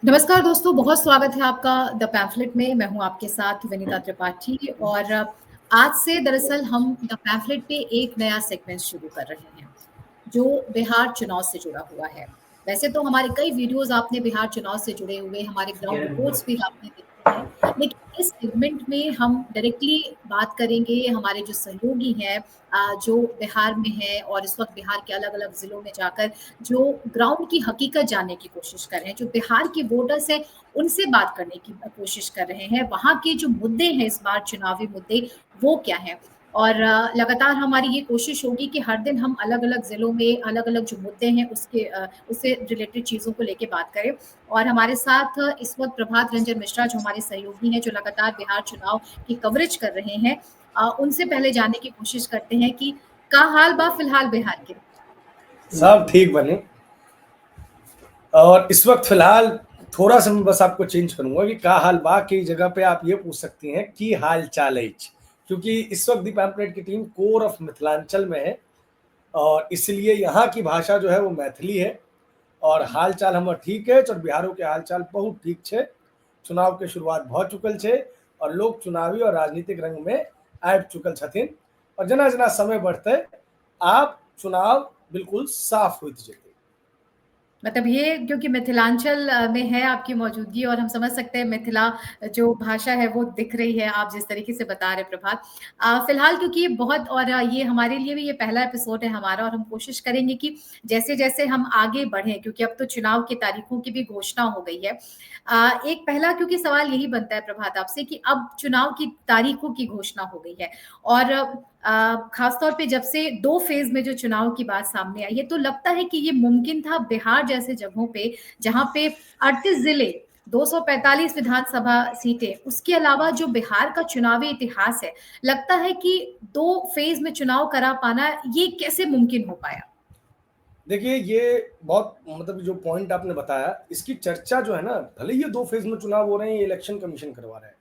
नमस्कार दोस्तों, बहुत स्वागत है आपका द पैम्फलेट में। मैं हूँ आपके साथ विनीता त्रिपाठी और आज से दरअसल हम द पैम्फलेट पे एक नया सेगमेंट शुरू कर रहे हैं, जो बिहार चुनाव से जुड़ा हुआ है। वैसे तो हमारे कई वीडियोज़ आपने बिहार चुनाव से जुड़े हुए, हमारे ग्राउंड रिपोर्ट्स भी आपने देखे हैं, लेकिन इस सेगमेंट में हम डायरेक्टली बात करेंगे हमारे जो सहयोगी हैं जो बिहार में हैं और इस वक़्त बिहार के अलग-अलग ज़िलों में जाकर जो ग्राउंड की हकीकत जानने की कोशिश कर रहे हैं, जो बिहार के वोटर्स हैं, उनसे बात करने की कोशिश कर रहे हैं। वहाँ के जो मुद्दे हैं इस बार चुनावी मुद्दे, वो क्या हैं? और लगातार हमारी ये कोशिश होगी कि हर दिन हम अलग-अलग ज़िलों में अलग-अलग जो मुद्दे हैं उससे रिलेटेड चीज़ों को लेके बात करें। और हमारे साथ इस वक़्त प्रभात रंजन मिश्रा जो हमारे सहयोगी हैं, जो लगातार बिहार चुनाव की कवरेज कर रहे हैं उनसे पहले जानने की कोशिश करते हैं कि का हाल बा फिलहाल बिहार के? सब ठीक बने। और इस वक्त फिलहाल थोड़ा सा मैं बस आपको चेंज करूंगा कि का हाल बा की जगह पे आप ये पूछ सकती हैं कि हाल चाल ऐच, क्योंकि इस वक्त दी पैम्पलेट की टीम कोर ऑफ मिथिलांचल में है और इसलिए यहाँ की भाषा जो है वो मैथिली है। और हाल चाल हमर ठीक है और बिहारों के हाल चाल बहुत ठीक है। चुनाव के शुरुआत भ चुकल है और लोग चुनावी और राजनीतिक रंग में आबि चुकल छथिन और जना जना समय बढ़ते आप चुनाव बिल्कुल साफ होते जेते। मतलब ये क्योंकि मिथिलांचल में है आपकी मौजूदगी और हम समझ सकते हैं मिथिला जो भाषा है वो दिख रही है आप जिस तरीके से बता रहे प्रभात। फिलहाल क्योंकि ये बहुत और ये हमारे लिए भी ये पहला एपिसोड है हमारा और हम कोशिश करेंगे कि जैसे-जैसे हम आगे बढ़ें क्योंकि अब तो चुनाव की तारीखों की भी घोषणा हो गई है। एक पहला क्योंकि सवाल यही बनता है प्रभात आपसे कि अब चुनाव की तारीखों की घोषणा हो गई है और खासतौर पे जब से 2 फेज़ में जो चुनाव की बात सामने आई है, तो लगता है कि ये मुमकिन था बिहार जैसे जगहों पे, जहाँ पे 38 ज़िले, 245 विधानसभा सीटें, उसके अलावा जो बिहार का चुनावी इतिहास है, लगता है कि 2 फेज़ में चुनाव करा पाना, ये कैसे मुमकिन हो पाया? देखिए, ये बहुत मतलब जो पॉइंट आपने बताया, इसकी चर्चा जो है ना, भले ही ये 2 फेज़ में चुनाव हो रहे हैं, ये इलेक्शन कमीशन करवा रहा है।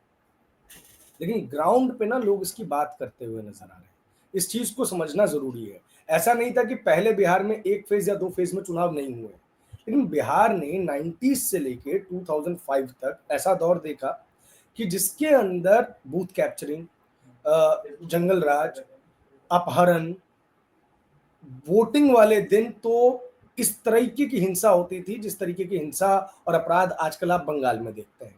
लेकिन ग्राउंड पे ना लोग इसकी बात करते हुए नज़र आ रहे हैं। इस चीज़ को समझना ज़रूरी है। ऐसा नहीं था कि पहले बिहार में 1 फेज़ या 2 फेज़ में चुनाव नहीं हुए। लेकिन बिहार ने 90s से लेके 2005 तक ऐसा दौर देखा कि जिसके अंदर बूथ कैप्चरिंग, जंगल राज, अपहरण, वोटिंग वाले दिन तो इस तरीके की हिंसा होती थी जिस तरीके की हिंसा और अपराध आजकल आप बंगाल में देखते हैं।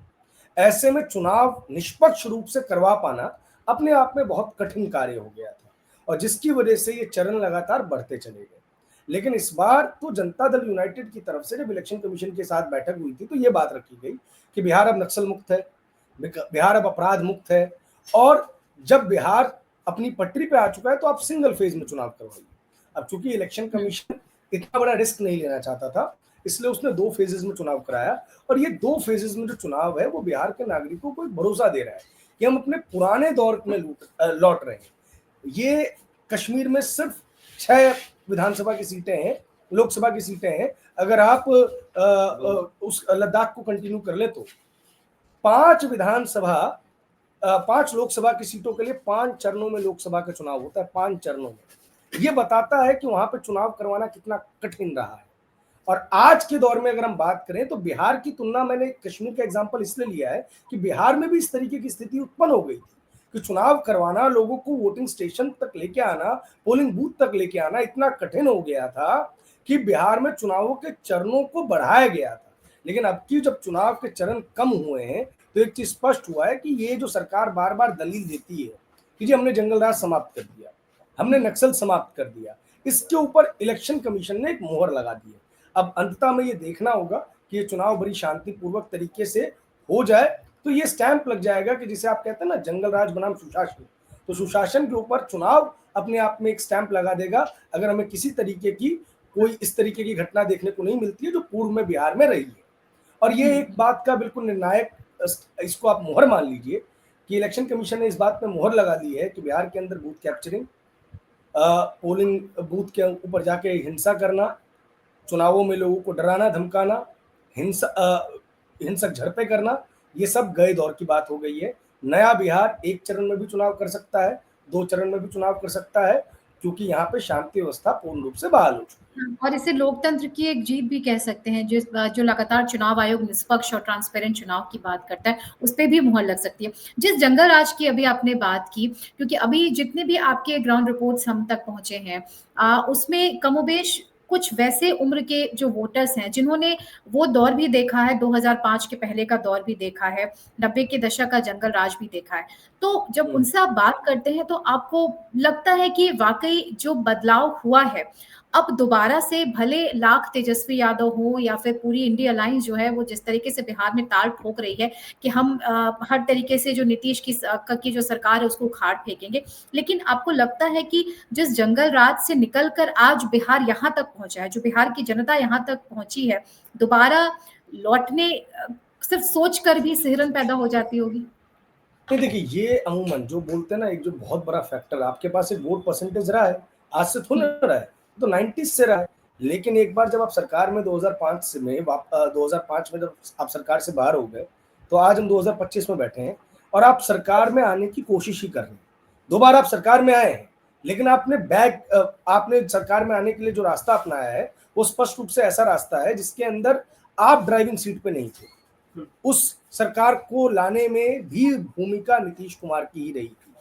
ऐसे में चुनाव निष्पक्ष रूप से करवा पाना अपने आप में बहुत कठिन कार्य हो गया था और जिसकी वजह से ये चरण लगातार बढ़ते चले गए। लेकिन इस बार तो जनता दल यूनाइटेड की तरफ से जब इलेक्शन कमीशन के साथ बैठक हुई थी तो ये बात रखी गई कि बिहार अब नक्सल मुक्त है, बिहार अब अपराध मुक्त है और जब बिहार अपनी पटरी पे आ चुका है तो आप सिंगल फेज में चुनाव करवाइए। अब चूंकि इलेक्शन कमीशन इतना बड़ा रिस्क नहीं लेना चाहता था, इसलिए उसने 2 फेजेस में चुनाव कराया और ये 2 फेजेस में जो चुनाव है वो बिहार के नागरिकों को एक भरोसा दे रहा है कि हम अपने पुराने दौर में लौट रहे हैं। ये कश्मीर में सिर्फ 6 विधानसभा की सीटें हैं, लोकसभा की सीटें हैं। अगर आप उस लद्दाख को कंटिन्यू कर ले तो 5 विधानसभा 5 लोकसभा की सीटों के लिए 5 चरणों में लोकसभा का चुनाव होता है, 5 चरणों में। ये बताता है कि वहां पे चुनाव करवाना कितना कठिन रहा है। और आज के दौर में अगर हम बात करें तो बिहार की तुलना मैंने कश्मीर का एग्जांपल इसलिए लिया है कि बिहार में भी इस तरीके की स्थिति उत्पन्न हो गई थी कि चुनाव करवाना, लोगों को वोटिंग स्टेशन तक लेके आना, पोलिंग बूथ तक लेके आना इतना कठिन हो गया था कि बिहार में चुनावों के चरणों को बढ़ाया गया था। लेकिन अब की जब चुनाव के चरण कम हुए हैं तो एक चीज स्पष्ट हुआ है कि ये जो सरकार बार बार दलील देती है कि जी हमने जंगल राज समाप्त कर दिया, हमने नक्सल समाप्त कर दिया, इसके ऊपर इलेक्शन कमीशन ने एक मोहर लगा दी है। अब अंततः में ये देखना होगा कि ये चुनाव बड़ी शांतिपूर्वक तरीके से हो जाए तो ये स्टैंप लग जाएगा कि जिसे आप कहते हैं ना जंगल राज बनाम सुशासन, तो सुशासन के ऊपर चुनाव अपने आप में एक स्टैंप लगा देगा अगर हमें किसी तरीके की कोई इस तरीके की घटना देखने को नहीं मिलती है जो पूर्व में बिहार में रही है। और ये एक बात का बिल्कुल निर्णायक, इसको आप मोहर मान लीजिए कि इलेक्शन कमीशन ने इस बात में मोहर लगा दी है कि बिहार के अंदर बूथ कैप्चरिंग, पोलिंग बूथ के ऊपर जाके हिंसा करना, चुनावों में लोगों को डराना धमकाना, हिंसक झड़पें करना, ये सब गए दौर की बात हो गई है। नया बिहार 1 चरण में भी चुनाव कर सकता है, 2 चरण में भी चुनाव कर सकता है, क्योंकि यहाँ पे शांति व्यवस्था पूर्ण रूप से बहाल हो चुकी है। और इसे लोकतंत्र की एक जीत भी कह सकते हैं, जो लगातार चुनाव आयोग निष्पक्ष और ट्रांसपेरेंट चुनाव की बात करता है, उस पे भी मुहर लग सकती है। जिस जंगल राज की अभी आपने बात की, क्योंकि अभी जितने भी आपके ग्राउंड रिपोर्ट्स हम तक पहुंचे हैं, उसमें कमोबेश कुछ वैसे उम्र के जो वोटर्स हैं जिन्होंने वो दौर भी देखा है, 2005 के पहले का दौर भी देखा है, 90 के दशक का जंगल राज भी देखा है। तो जब उनसे आप बात करते हैं तो आपको लगता है कि वाकई जो बदलाव हुआ है, अब दोबारा से भले लाख तेजस्वी यादव हो या फिर पूरी इंडिया अलायंस जो है वो जिस तरीके से बिहार में ताल ठोक रही है कि हम हर तरीके से जो नीतीश की जो सरकार है उसको उखाड़ फेंकेंगे, लेकिन आपको लगता है कि जिस जंगल राज से निकलकर आज बिहार यहाँ तक पहुंचा है, जो बिहार की जनता यहाँ तक पहुंची है, दोबारा लौटने सिर्फ सोच कर भी सिहरन पैदा हो जाती होगी? नहीं देखिए, ये अमूमन जो बोलते हैं ना, एक जो बहुत बड़ा फैक्टर, आपके पास एक वोट परसेंटेज रहा है, आज से थोड़ा रहा है, तो 90s से रहा है। लेकिन एक बार जब आप सरकार में 2005 से में 2005 में जब आप सरकार से बाहर हो गए, तो आज हम 2025 में बैठे हैं और आप सरकार में आने की कोशिश ही कर रहे हैं। 2 बार आप सरकार में आए हैं, लेकिन आपने सरकार में आने के लिए जो रास्ता अपनाया है, वो स्पष्ट रूप से ऐसा रास्ता है जिसके अंदर आप ड्राइविंग सीट पे नहीं थे। उस सरकार को लाने में भी भूमिका नीतीश कुमार की ही रही थी।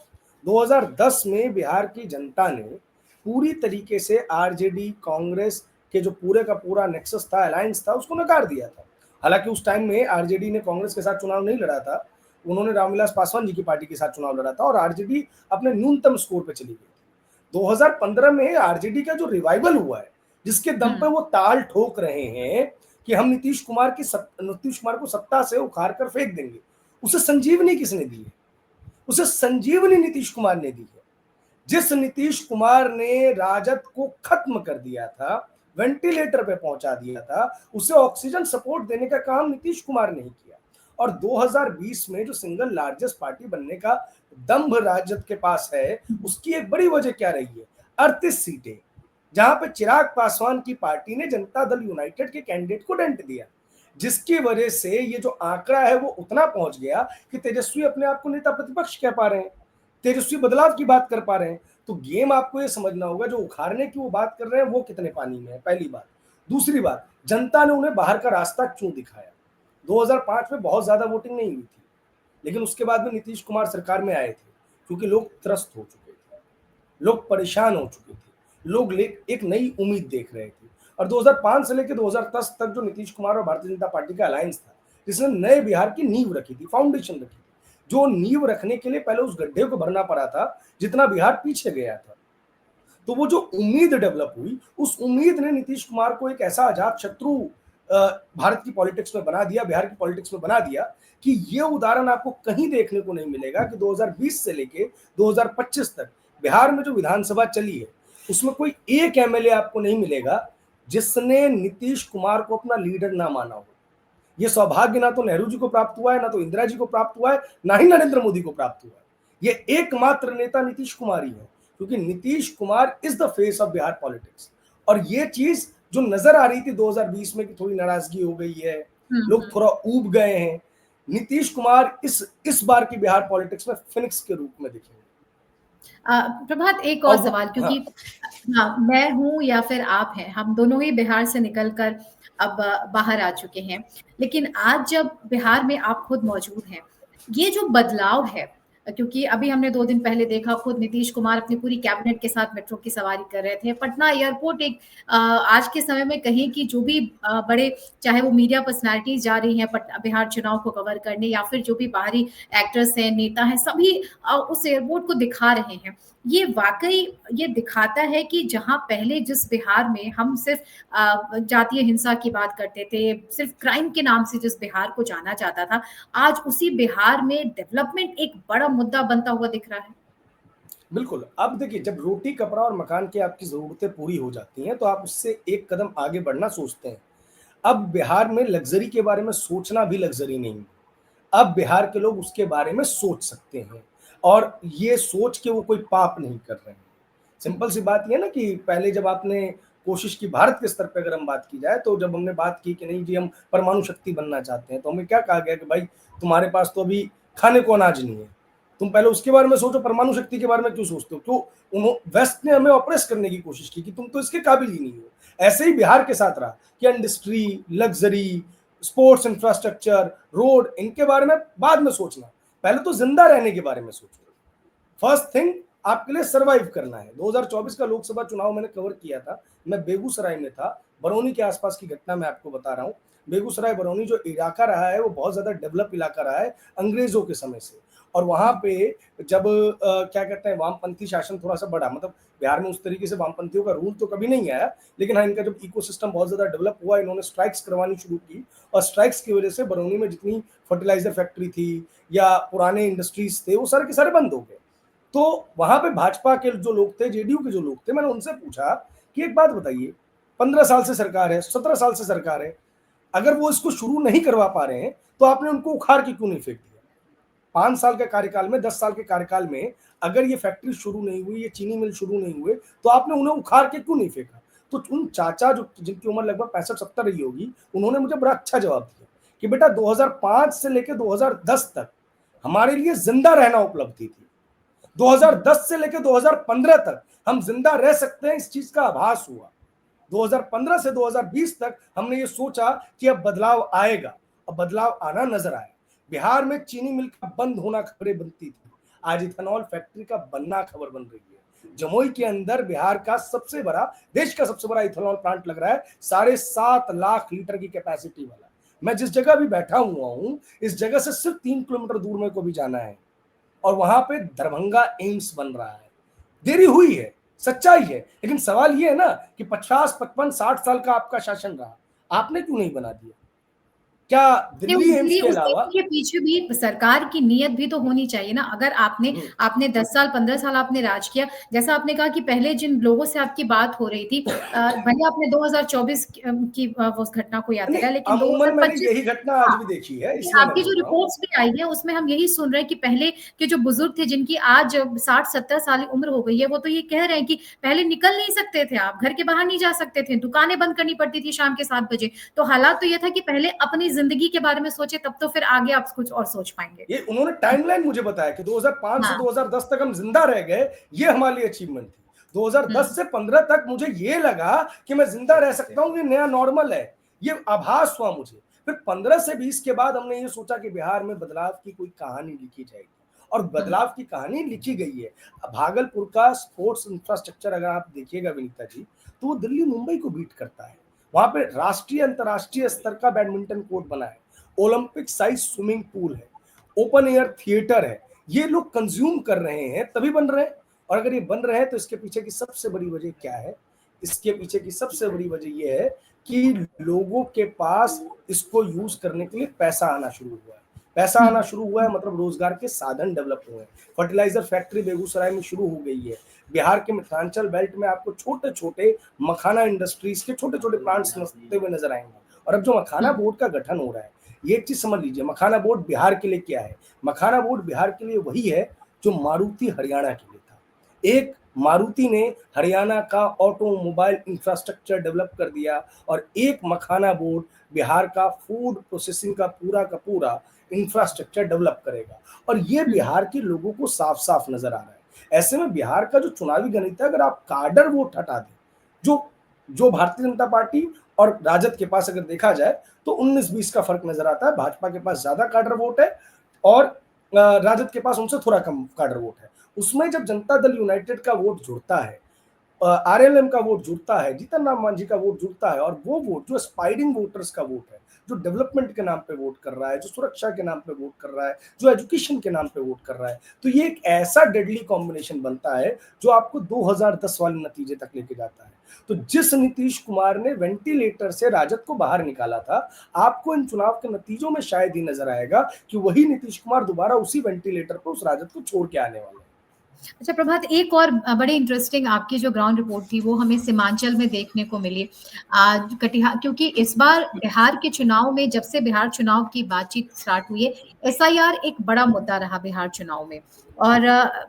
2010 में बिहार की जनता ने पूरी तरीके से आरजेडी, कांग्रेस के जो पूरे का पूरा नेक्सस था, अलायंस था, उसको नकार दिया था। हालांकि उस टाइम में आरजेडी ने कांग्रेस के साथ चुनाव नहीं लड़ा था, उन्होंने रामविलास पासवान जी की पार्टी के साथ चुनाव लड़ा था और आरजेडी अपने न्यूनतम स्कोर पे चली गई थी। 2015 में आरजेडी का जो रिवाइवल हुआ है, जिसके दम पे वो ताल ठोक रहे हैं कि हम नीतीश कुमार को सत्ता से उखाड़ कर फेंक देंगे, उसे संजीवनी किसने दी है? उसे संजीवनी नीतीश कुमार ने दी है। जिस नीतीश कुमार ने राजद को खत्म कर दिया था, वेंटिलेटर पे पहुंचा दिया था, उसे ऑक्सीजन सपोर्ट देने का काम नीतीश कुमार ने ही किया। और 2020 में जो सिंगल लार्जेस्ट पार्टी बनने का दम्भ राजद के पास है, उसकी एक बड़ी वजह क्या रही है? 38 सीटें, जहां पे चिराग पासवान की पार्टी ने जनता दल यूनाइटेड के कैंडिडेट को डेंट दिया, जिसकी वजह से ये जो आंकड़ा है वो उतना पहुंच गया कि तेजस्वी अपने आप को नेता प्रतिपक्ष कह पा रहे हैं, तेजस्वी बदलाव की बात कर पा रहे हैं। तो गेम आपको ये समझना होगा, जो उखाड़ने की वो बात कर रहे हैं वो कितने पानी में है, पहली बात। दूसरी बात, जनता ने उन्हें बाहर का रास्ता क्यों दिखाया? 2005 में बहुत ज्यादा वोटिंग नहीं हुई थी, लेकिन उसके बाद में नीतीश कुमार सरकार में आए थे, क्योंकि लोग त्रस्त हो चुके थे, लोग परेशान हो चुके थे, लोग एक नई उम्मीद देख रहे थे। और 2005 से लेकर 2010 तक जो नीतीश कुमार और भारतीय जनता पार्टी का अलायंस था, जिसने नए बिहार की नींव रखी थी, फाउंडेशन रखी थी, जो नींव रखने के लिए पहले उस गड्ढे को भरना पड़ा था जितना बिहार पीछे गया था। तो वो जो उम्मीद डेवलप हुई, उस उम्मीद ने नीतीश कुमार को एक ऐसा अजात शत्रु भारत की पॉलिटिक्स में बना दिया, बिहार की पॉलिटिक्स में बना दिया, कि ये उदाहरण आपको कहीं देखने को नहीं मिलेगा कि 2020 से लेके 2025 तक बिहार में जो विधानसभा चली है, उसमें कोई एक एमएलए आपको नहीं मिलेगा जिसने नीतीश कुमार को अपना लीडर ना माना हो। ये सौभाग्य ना तो नेहरू जी को प्राप्त हुआ है, ना तो इंदिरा जी को प्राप्त हुआ है, ना ही नरेंद्र मोदी को प्राप्त हुआ है। ये एकमात्र नेता नीतीश कुमार ही है, क्योंकि Nitish Kumar is the face of Bihar politics. और ये चीज जो नजर आ रही थी 2020 में कि थोड़ी नाराजगी हो गई है, लोग थोड़ा ऊब गए हैं, नीतीश कुमार इस बार की बिहार पॉलिटिक्स में फिनिक्स के रूप में दिखेंगे। प्रभात, एक और सवाल, क्योंकि हाँ, मैं हूं या फिर आप हैं, हम दोनों ही बिहार से निकलकर अब बाहर आ चुके हैं, लेकिन आज जब बिहार में आप खुद मौजूद हैं, ये जो बदलाव है, क्योंकि अभी हमने 2 दिन पहले देखा, खुद नीतीश कुमार अपनी पूरी कैबिनेट के साथ मेट्रो की सवारी कर रहे थे। पटना एयरपोर्ट एक आज के समय में कहीं कि जो भी बड़े, चाहे वो मीडिया पर्सनैलिटीज जा रही हैं बिहार चुनाव को कवर करने, या फिर जो भी बाहरी एक्टर्स हैं, नेता हैं, सभी उस एयरपोर्ट को दिखा रहे हैं। ये वाकई ये दिखाता है कि जहां पहले जिस बिहार में हम सिर्फ जातीय हिंसा की बात करते थे, सिर्फ क्राइम के नाम से जिस बिहार को जाना जाता था, आज उसी बिहार में डेवलपमेंट एक बड़ा मुद्दा बनता हुआ दिख रहा है। बिल्कुल। अब देखिए, जब रोटी, कपड़ा और मकान की आपकी ज़रूरतें पूरी हो जाती हैं, तो आप उससे एक कदम आगे बढ़ना सोचते हैं। अब बिहार में लग्ज़री के बारे में सोचना भी लग्ज़री नहीं है। अब बिहार के लोग उसके बारे में सोच सकते हैं, और ये सोच के वो कोई पाप नहीं कर रहे हैं। सिंपल सी बात ये है ना कि पहले जब आपने कोशिश की, भारत के स्तर पे अगर हम बात की जाए, तो जब हमने बात की कि नहीं जी हम परमाणु शक्ति बनना चाहते हैं, तो हमें क्या कहा गया कि भाई तुम्हारे पास तो अभी खाने को अनाज नहीं है, तुम पहले उसके बारे में सोचो, परमाणु शक्ति के बारे में क्यों सोचते हो? क्यों वेस्ट ने हमें ऑपरेस करने की कोशिश की कि तुम तो इसके काबिल ही नहीं हो। ऐसे ही बिहार के साथ रहा कि industry, luxury, sports infrastructure, road, इनके बारे में बाद में सोचना, पहले तो जिंदा रहने के बारे में सोचो। फर्स्ट थिंग आपके लिए सर्वाइव करना है। 2024 का लोकसभा चुनाव मैंने कवर किया था, मैं बेगूसराय में था, बरौनी के आसपास की घटना मैं आपको बता रहा हूँ। बेगूसराय बरौनी जो इलाका रहा है वो बहुत ज्यादा डेवलप इलाका रहा है अंग्रेजों के समय से, और वहां पे जब क्या कहते हैं वामपंथी शासन थोड़ा सा बढ़ा, मतलब बिहार में उस तरीके से वामपंथियों का रूल तो कभी नहीं आया, लेकिन हाँ इनका जब इकोसिस्टम बहुत ज्यादा डेवलप हुआ, इन्होंने स्ट्राइक्स करवानी शुरू की, और स्ट्राइक्स की वजह से बरौनी में जितनी फर्टिलाइजर फैक्ट्री थी या पुराने इंडस्ट्रीज थे वो सारे के सारे बंद हो गए। तो वहां पे भाजपा के जो लोग थे, जेडीयू के जो लोग थे, मैंने उनसे पूछा कि एक बात बताइए, 15 साल से सरकार है, 17 साल से सरकार है, अगर वो इसको शुरू नहीं करवा पा रहे हैं तो आपने उनको उखाड़ के क्यों नहीं फेंक दिया? 5 साल के कार्यकाल में, 10 साल के कार्यकाल में अगर ये फैक्ट्री शुरू नहीं हुई, ये चीनी मिल शुरू नहीं हुए, तो आपने उन्हें उखाड़ के क्यों नहीं फेंका? तो उन चाचा जो जिनकी उम्र लगभग 65-70 रही होगी, उन्होंने मुझे बड़ा अच्छा जवाब दिया कि बेटा 2005 से लेकर 2010 तक हमारे लिए जिंदा रहना उपलब्धि थी, 2010 से लेकर 2015 तक हम जिंदा रह सकते हैं, इस चीज का आभास हुआ। 2015 से 2020 तक हमने ये सोचा कि अब बदलाव आएगा, अब बदलाव आना नजर आया। बिहार में चीनी मिल का बंद होना खबरें बनती थी, आज इथेनॉल फैक्ट्री का बनना खबर बन रही है। जमुई के अंदर बिहार का सबसे बड़ा, देश का सबसे बड़ा इथेनॉल प्लांट लग रहा है, 7.5 लाख लीटर की कैपेसिटी वाला। मैं जिस जगह भी बैठा हुआ हूं, इस जगह से सिर्फ 3 किलोमीटर दूर मेरे को भी जाना है, और वहां पे दरभंगा एम्स बन रहा है। देरी हुई है, सच्चाई है, लेकिन सवाल ये है ना कि 50, 55, 60 साल का आपका शासन रहा, आपने क्यों नहीं बना दिया? क्या दिल्ली एम्स के उसी अलावा? के पीछे भी सरकार की नीयत भी तो होनी चाहिए ना। अगर आपने आपने 10 साल 15 साल आपने राज किया, जैसा आपने कहा कि पहले जिन लोगों से आपकी बात हो रही थी, भले आपने 2024 की वो घटना को याद दिलाया, लेकिन अमूमन मैंने 2025, यही घटना आज भी देखी है, कि इसलिए मैं आपकी जो बोल रहा हूँ। रिपोर्ट्स भी आई है उसमें हम यही सुन रहे हैं कि पहले के जो बुजुर्ग थे जिनकी आज 60-70 साल उम्र हो गई है, वो तो ये कह रहे हैं कि पहले निकल नहीं सकते थे, आप घर के बाहर नहीं जा सकते थे, दुकानें बंद करनी पड़ती थी शाम के 7 बजे। तो हालात तो ये था कि पहले अपनी जिंदगी के बारे में सोचे, तब तो फिर आगे आप कुछ और सोच पाएंगे। ये उन्होंने टाइमलाइन मुझे बताया कि 2005 से हाँ। 2010 तक हम जिंदा रह गए, ये हमारे लिए अचीवमेंट थी। 2010 से 15 तक मुझे ये लगा कि मैं जिंदा रह सकता हूँ, ये नया नॉर्मल है, ये आभास हुआ मुझे। फिर 15 से 20 के बाद हमने ये सोचा कि बिहार में बदलाव की कोई कहानी लिखी जाएगी, और बदलाव की कहानी लिखी गई है। भागलपुर का स्पोर्ट्स इंफ्रास्ट्रक्चर अगर आप देखिएगा विनीता जी, तो वो दिल्ली मुंबई को बीट करता है। वहां पे राष्ट्रीय अंतरराष्ट्रीय स्तर का बैडमिंटन कोर्ट बना है, ओलंपिक साइज स्विमिंग पूल है, ओपन एयर थिएटर है। ये लोग कंज्यूम कर रहे हैं तभी बन रहे हैं, और अगर ये बन रहे हैं तो इसके पीछे की सबसे बड़ी वजह क्या है? इसके पीछे की सबसे बड़ी वजह यह है कि लोगों के पास इसको यूज करने के लिए पैसा आना शुरू हुआ है। पैसा आना शुरू हुआ है मतलब रोजगार के साधन डेवलप हुए हैं। फर्टिलाइजर फैक्ट्री बेगूसराय में शुरू हो गई है। बिहार के मिथिलांचल बेल्ट में आपको छोटे छोटे मखाना इंडस्ट्रीज के छोटे छोटे प्लांट्स नजते हुए नजर आएंगे। और अब जो मखाना बोर्ड का गठन हो रहा है, ये चीज समझ लीजिए, मखाना बोर्ड बिहार के लिए क्या है? मखाना बोर्ड बिहार के लिए वही है जो मारुति हरियाणा के लिए था। एक मारुति ने हरियाणा का ऑटोमोबाइल इंफ्रास्ट्रक्चर डेवलप कर दिया, और एक मखाना बोर्ड बिहार का फूड प्रोसेसिंग का पूरा इंफ्रास्ट्रक्चर डेवलप करेगा। और ये बिहार के लोगों को साफ साफ नजर आ रहा है। ऐसे में बिहार का जो चुनावी गणित है, अगर आप काडर वोट हटा दें, जो जो भारतीय जनता पार्टी और राजद के पास अगर देखा जाए तो 19-20 का फर्क नजर आता है। भाजपा के पास ज्यादा काडर वोट है और राजद के पास उनसे थोड़ा कम काडर वोट है। उसमें जब जनता दल यूनाइटेड का वोट जुड़ता है, आरएलएम का वोट जुड़ता है, जीतन राम मांझी का वोट जुड़ता है, और वो वोट जो एस्पायरिंग वोटर्स का वोट है, जो डेवलपमेंट के नाम पे वोट कर रहा है, जो सुरक्षा के नाम पे वोट कर रहा है, जो एजुकेशन के नाम पे वोट कर रहा है, तो ये एक ऐसा डेडली कॉम्बिनेशन बनता है जो आपको 2010 वाले नतीजे तक लेके जाता है। तो जिस नीतीश कुमार ने वेंटिलेटर से राजद को बाहर निकाला था, आपको इन चुनाव के नतीजों में शायद ही नजर आएगा कि वही नीतीश कुमार दोबारा उसी वेंटिलेटर पर उस राजद को छोड़ के आने वाले हैं। अच्छा प्रभात, एक और बड़ी इंटरेस्टिंग आपकी जो ग्राउंड रिपोर्ट थी वो हमें सीमांचल में देखने को मिली। कटिहार, क्योंकि इस बार बिहार के चुनाव में, जब से बिहार चुनाव की बातचीत स्टार्ट हुई है, एसआईआर एक बड़ा मुद्दा रहा बिहार चुनाव में। और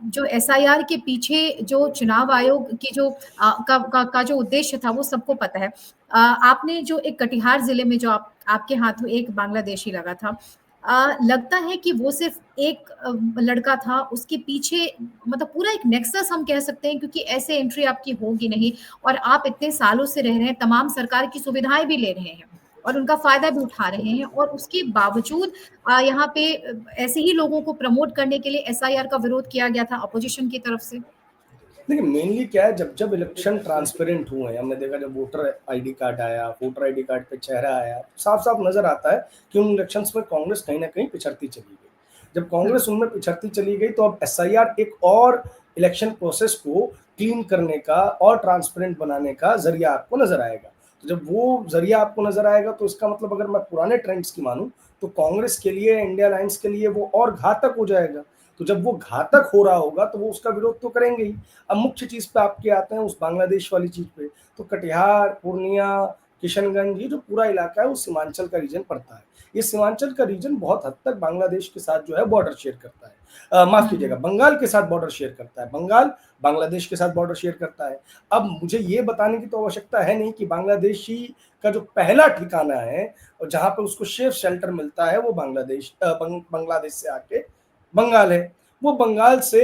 जो एसआईआर के पीछे जो चुनाव आयोग की जो का जो उद्देश्य था वो सबको पता है। आपने जो एक कटिहार जिले में जो आपके हाथों एक बांग्लादेशी लगा था, लगता है कि वो सिर्फ एक लड़का था, उसके पीछे मतलब पूरा एक नेक्सस हम कह सकते हैं, क्योंकि ऐसे एंट्री आपकी होगी नहीं और आप इतने सालों से रह रहे हैं, तमाम सरकार की सुविधाएं भी ले रहे हैं और उनका फायदा भी उठा रहे हैं, और उसके बावजूद यहाँ पे ऐसे ही लोगों को प्रमोट करने के लिए एसआईआर का विरोध किया गया था अपोजिशन की तरफ से। देखिए मेनली क्या है, जब जब इलेक्शन ट्रांसपेरेंट हुए हैं, हमने देखा जब वोटर आईडी कार्ड आया, वोटर आईडी कार्ड पे चेहरा आया, साफ साफ नजर आता है कि उन इलेक्शंस में कांग्रेस कहीं ना कहीं पिछड़ती चली गई। जब कांग्रेस उनमें पिछड़ती चली गई तो अब एसआईआर एक और इलेक्शन प्रोसेस को क्लीन करने का और ट्रांसपेरेंट बनाने का जरिया आपको नजर आएगा। तो जब वो जरिया आपको नजर आएगा तो इसका मतलब अगर मैं पुराने ट्रेंड्स की मानूं तो कांग्रेस के लिए, इंडिया अलायंस के लिए वो और घातक हो जाएगा। तो जब वो घातक हो रहा होगा तो वो उसका विरोध तो करेंगे ही। अब मुख्य चीज पे आपके आते हैं, उस बांग्लादेश वाली चीज पे, तो कटिहार, पूर्णिया, किशनगंज, ये जो पूरा इलाका है वो सीमांचल का रीजन पड़ता है। ये सीमांचल का रीजन बहुत हद तक बांग्लादेश के साथ जो है बॉर्डर शेयर करता है, माफ कीजिएगा, बंगाल के साथ बॉर्डर शेयर करता है। बंगाल बांग्लादेश के साथ बॉर्डर शेयर करता है। अब मुझे ये बताने की तो आवश्यकता है नहीं कि बांग्लादेशी का जो पहला ठिकाना है और जहां पे उसको सेफ शेल्टर मिलता है वो बांग्लादेश से आके बंगाल है। वो बंगाल से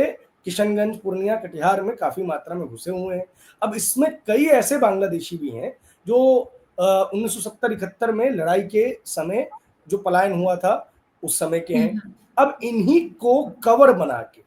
किशनगंज, पूर्णिया, कटिहार में काफी मात्रा में घुसे हुए हैं। अब इसमें कई ऐसे बांग्लादेशी भी हैं जो 1970-71 में लड़ाई के समय जो पलायन हुआ था उस समय के हैं। अब इन्हीं को कवर बना के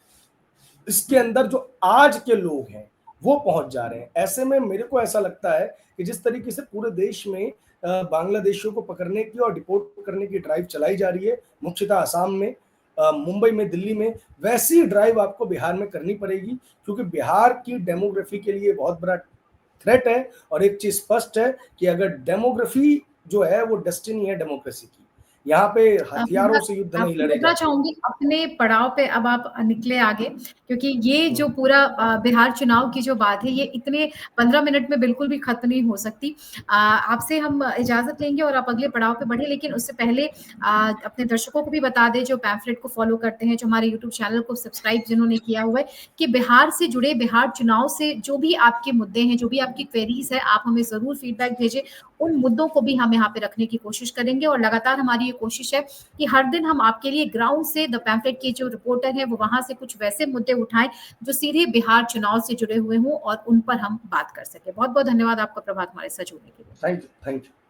इसके अंदर जो आज के लोग हैं वो पहुंच जा रहे हैं। ऐसे में मेरे को ऐसा लगता है कि जिस तरीके से पूरे देश में बांग्लादेशियों को पकड़ने की और डिपोर्ट करने की ड्राइव चलाई जा रही है, मुख्यतः असम में, मुंबई में, दिल्ली में, वैसी ड्राइव आपको बिहार में करनी पड़ेगी, क्योंकि बिहार की डेमोग्राफी के लिए बहुत बड़ा थ्रेट है। और एक चीज स्पष्ट है कि अगर डेमोग्राफी जो है वो डेस्टिनी है डेमोक्रेसी की, यहाँ पे हथियारों से युद्ध नहीं आपको लड़े बताना जाते। चाहूंगी अपने पड़ाव पे अब आप निकले आगे, क्योंकि ये जो पूरा बिहार चुनाव की जो बात है ये इतने 15 मिनट में बिल्कुल भी खत्म नहीं हो सकती। आपसे हम इजाजत लेंगे और आप अगले पड़ाव पे बढ़े, लेकिन उससे पहले अपने दर्शकों को भी बता दें जो पैम्फलेट को फॉलो करते हैं, जो हमारे यूट्यूब चैनल को सब्सक्राइब जिन्होंने किया हुआ है, कि बिहार से जुड़े, बिहार चुनाव से जो भी आपके मुद्दे हैं, जो भी आपकी क्वेरीज है, आप हमें जरूर फीडबैक भेजें। उन मुद्दों को भी हम यहाँ पे रखने की कोशिश करेंगे और लगातार हमारी ये कोशिश है कि हर दिन हम आपके लिए ग्राउंड से द पैम्फलेट के जो रिपोर्टर है वो वहां से कुछ वैसे मुद्दे उठाएं जो सीधे बिहार चुनाव से जुड़े हुए हों और उन पर हम बात कर सके। बहुत बहुत धन्यवाद आपका प्रभात हमारे साथ जुड़ने के लिए। Thank you.